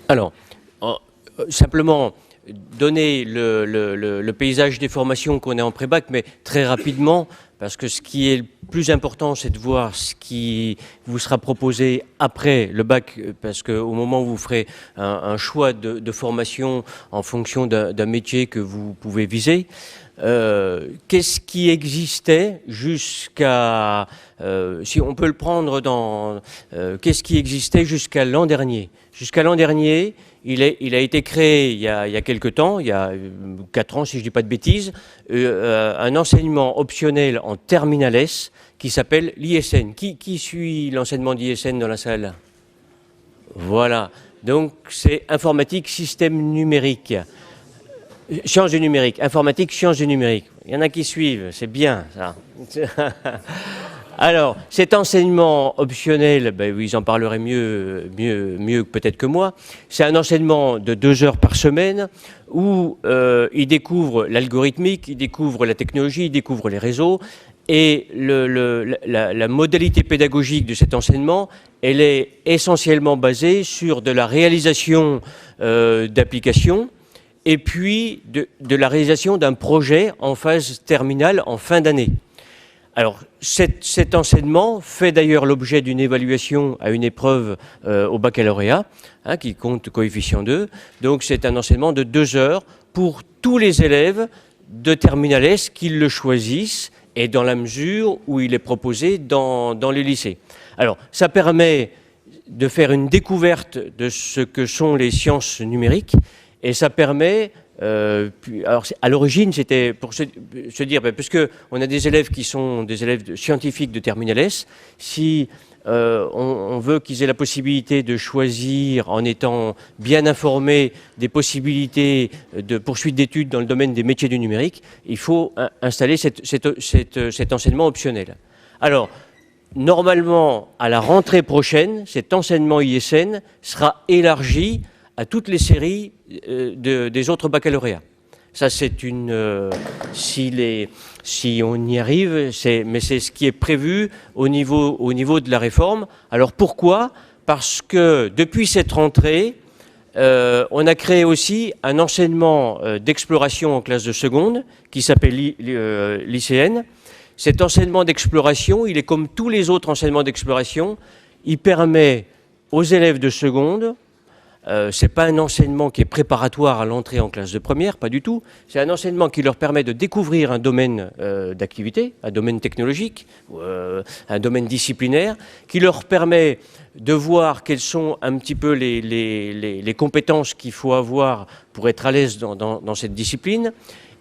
Alors, simplement donner le paysage des formations qu'on a en pré-bac, mais très rapidement, parce que ce qui est le plus important, c'est de voir ce qui vous sera proposé après le bac, parce qu'au moment où vous ferez un choix de formation en fonction d'un métier que vous pouvez viser, qu'est-ce qui existait jusqu'à, si on peut le prendre dans, qu'est-ce qui existait jusqu'à l'an dernier? Jusqu'à l'an dernier, il a été créé il y a quelque temps, il y a 4 ans si je ne dis pas de bêtises, un enseignement optionnel en terminale S qui s'appelle l'ISN. Qui suit l'enseignement d'ISN dans la salle? Voilà, donc c'est informatique, système numérique. Sciences du numérique, informatique, sciences du numérique. Il y en a qui suivent, c'est bien ça. Alors, cet enseignement optionnel, ben, ils en parleraient mieux peut-être que moi. C'est un enseignement de 2 heures par semaine où ils découvrent l'algorithmique, ils découvrent la technologie, ils découvrent les réseaux. Et la modalité pédagogique de cet enseignement, elle est essentiellement basée sur de la réalisation d'applications et puis de la réalisation d'un projet en phase terminale en fin d'année. Alors, cet enseignement fait d'ailleurs l'objet d'une évaluation à une épreuve au baccalauréat, hein, qui compte coefficient 2. Donc, c'est un enseignement de 2 heures pour tous les élèves de terminale S qui le choisissent et dans la mesure où il est proposé dans les lycées. Alors, ça permet de faire une découverte de ce que sont les sciences numériques et ça permet... alors à l'origine, c'était pour se dire, puisque on a des élèves qui sont des élèves scientifiques de terminale S, si on veut qu'ils aient la possibilité de choisir en étant bien informés des possibilités de poursuite d'études dans le domaine des métiers du numérique, il faut installer cet enseignement optionnel. Alors, normalement, à la rentrée prochaine, cet enseignement ISN sera élargi à toutes les séries des autres baccalauréats. Ça, c'est une... si on y arrive, mais c'est ce qui est prévu au niveau de la réforme. Alors pourquoi? Parce que depuis cette rentrée, on a créé aussi un enseignement d'exploration en classe de seconde qui s'appelle l'ICN. Cet enseignement d'exploration, il est comme tous les autres enseignements d'exploration, il permet aux élèves de seconde... c'est pas un enseignement qui est préparatoire à l'entrée en classe de première, pas du tout. C'est un enseignement qui leur permet de découvrir un domaine d'activité, un domaine technologique, un domaine disciplinaire, qui leur permet de voir quelles sont un petit peu les compétences qu'il faut avoir pour être à l'aise dans cette discipline,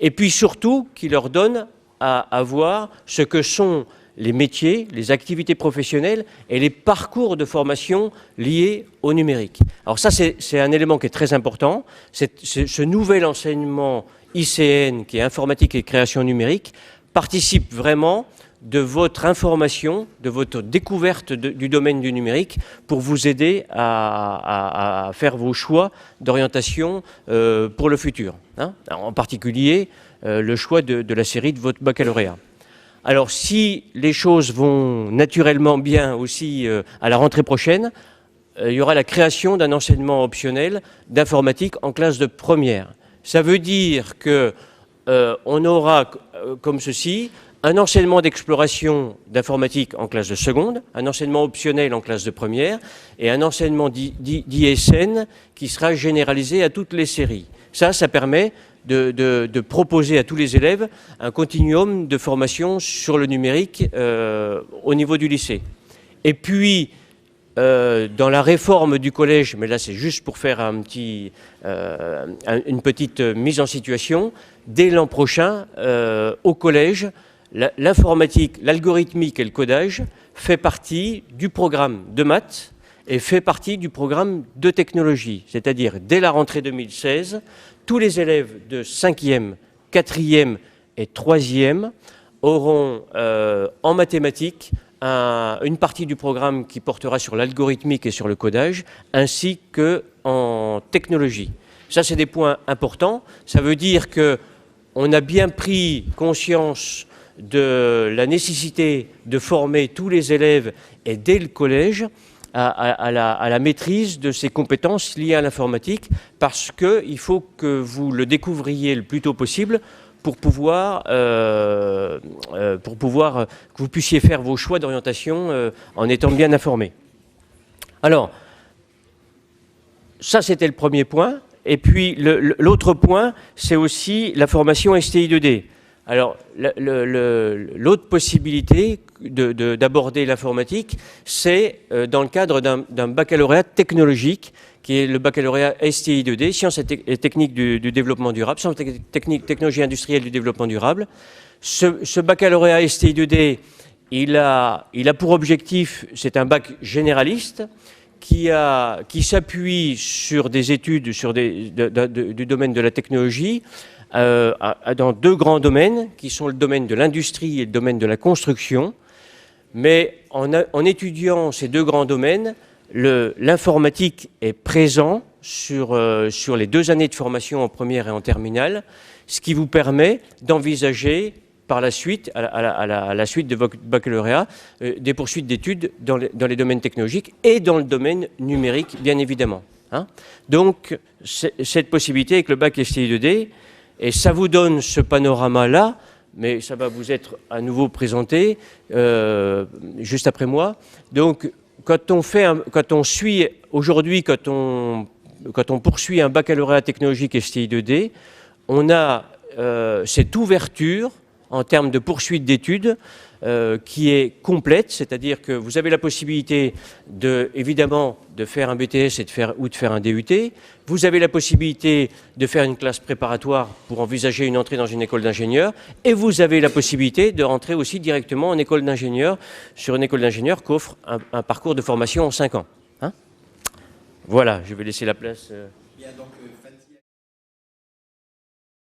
et puis surtout qui leur donne à voir ce que sont les métiers, les activités professionnelles et les parcours de formation liés au numérique. Alors ça, c'est un élément qui est très important. Ce nouvel enseignement ICN, qui est informatique et création numérique, participe vraiment de votre information, de votre découverte du domaine du numérique pour vous aider à faire vos choix d'orientation pour le futur, hein. En particulier, le choix de la série de votre baccalauréat. Alors, si les choses vont naturellement bien aussi à la rentrée prochaine, il y aura la création d'un enseignement optionnel d'informatique en classe de première. Ça veut dire qu'on aura comme ceci un enseignement d'exploration d'informatique en classe de seconde, un enseignement optionnel en classe de première et un enseignement d'ISN qui sera généralisé à toutes les séries. Ça permet de proposer à tous les élèves un continuum de formation sur le numérique au niveau du lycée. Et puis, dans la réforme du collège, mais là c'est juste pour faire une petite mise en situation, dès l'an prochain, au collège, l'informatique, l'algorithmique et le codage fait partie du programme de maths et fait partie du programme de technologie. C'est-à-dire, dès la rentrée 2016, tous les élèves de 5e, 4e et 3e auront en mathématiques une partie du programme qui portera sur l'algorithmique et sur le codage, ainsi qu'en technologie. Ça, c'est des points importants. Ça veut dire qu'on a bien pris conscience de la nécessité de former tous les élèves et dès le collège à la maîtrise de ces compétences liées à l'informatique, parce qu'il faut que vous le découvriez le plus tôt possible pour pouvoir que vous puissiez faire vos choix d'orientation en étant bien informé. Alors, ça c'était le premier point. Et puis l'autre point, c'est aussi la formation STI 2D. Alors, l'autre possibilité d'aborder l'informatique, c'est dans le cadre d'un baccalauréat technologique, qui est le baccalauréat STI 2D, Sciences et techniques du développement durable, Sciences et technologies industrielles du développement durable. Ce baccalauréat STI 2D, il a pour objectif, c'est un bac généraliste, qui s'appuie sur des études du domaine de la technologie, dans deux grands domaines, qui sont le domaine de l'industrie et le domaine de la construction. Mais en étudiant ces deux grands domaines, l'informatique est présent sur les 2 années de formation en première et en terminale, ce qui vous permet d'envisager par la suite, à la suite de votre baccalauréat, des poursuites d'études dans les domaines technologiques et dans le domaine numérique, bien évidemment. Hein. Donc, cette possibilité avec le bac STI 2D, et ça vous donne ce panorama-là, mais ça va vous être à nouveau présenté juste après moi. Donc, quand on poursuit un baccalauréat technologique STI 2D, on a cette ouverture en termes de poursuite d'études qui est complète, c'est-à-dire que vous avez la possibilité évidemment de faire un BTS ou de faire un DUT. Vous avez la possibilité de faire une classe préparatoire pour envisager une entrée dans une école d'ingénieur, et vous avez la possibilité de rentrer aussi directement en école d'ingénieur, sur une école d'ingénieur qu'offre un parcours de formation en 5 ans. Hein. Voilà, je vais laisser la place.